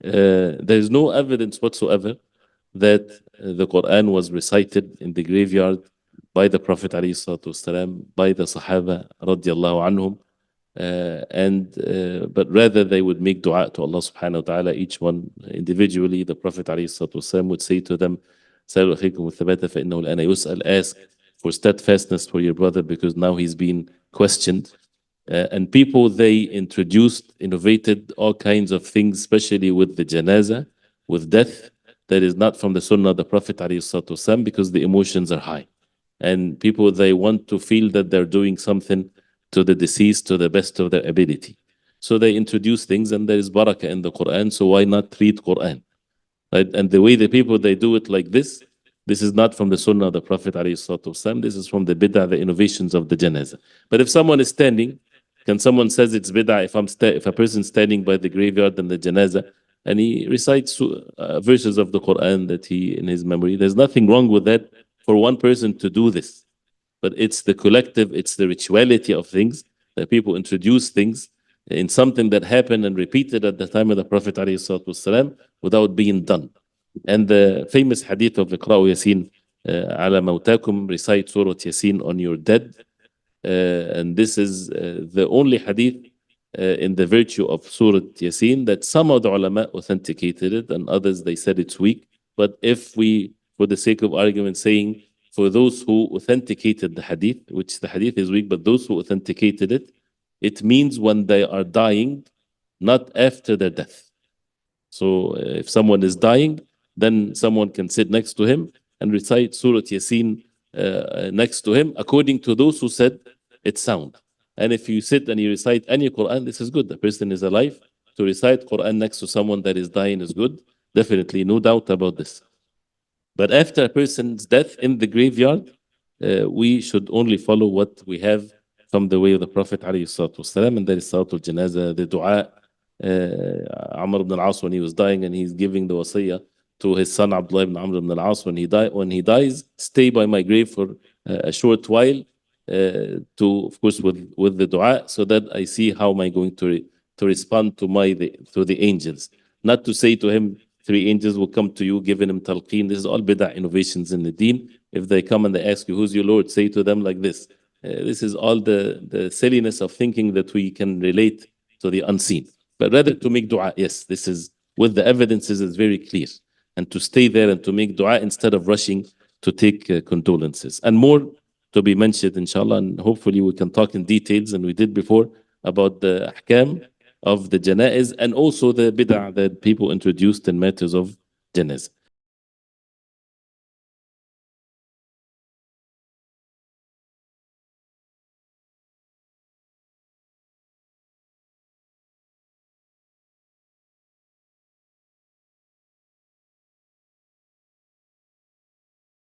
there is no evidence whatsoever that the Quran was recited in the graveyard by the Prophet ﷺ, by the Sahaba radiallahu anhum, but rather they would make dua to Allah subhanahu wa ta'ala, each one individually. The Prophet ﷺ would say to them, "Salu akhikum thabata fa innahu al-ana yus'al." Ask for steadfastness for your brother because now he's being questioned. And people, they introduced, innovated all kinds of things, especially with the janazah, with death, that is not from the Sunnah of the Prophet ﷺ, because the emotions are high. And people, they want to feel that they're doing something to the deceased to the best of their ability. So they introduce things, and there is barakah in the Quran, so why not read Quran? Right? And the way the people, they do it like this is not from the Sunnah of the Prophet ﷺ. This is from the bid'ah, the innovations of the janazah. But if someone is standing, can someone says it's bid'ah if a person standing by the graveyard and the janazah and he recites verses of the Quran that he in his memory, there's nothing wrong with that for one person to do this. But it's the collective, it's the rituality of things that people introduce things in something that happened and repeated at the time of the Prophet ﷺ without being done. And the famous hadith of Iqra'u Yasin ala mawtakum, recite Surah Yasin on your dead. And this is the only hadith in the virtue of Surah Yasin that some of the ulama authenticated it and others they said it's weak. But if we, for the sake of argument, saying for those who authenticated the hadith, which the hadith is weak, but those who authenticated it, it means when they are dying, not after their death. So if someone is dying, then someone can sit next to him and recite Surah Yasin next to him, according to those who said it's sound. And if you sit and you recite any Quran, this is good. The person is alive. To recite Quran next to someone that is dying is good. Definitely, no doubt about this. But after a person's death in the graveyard, we should only follow what we have from the way of the Prophet ﷺ, and that is Salatul Janazah, the dua. Amr ibn al-As, when he was dying and he's giving the wasiyah to his son Abdullah ibn Amr ibn al-As, when he dies, stay by my grave for a short while, to, of course, with the dua, so that I see how am I going to respond to the angels. Not to say to him, 3 angels will come to you, giving him talqeen. This is all bid'ah innovations in the deen. If they come and they ask you, who's your Lord? Say to them like this. This is all the silliness of thinking that we can relate to the unseen. But rather to make dua, yes, this is, with the evidences, is very clear. And to stay there and to make dua instead of rushing to take condolences. And more to be mentioned, inshallah, and hopefully we can talk in details, and we did before, about the ahkam of the janaiz and also the bid'ah that people introduced in matters of janaiz.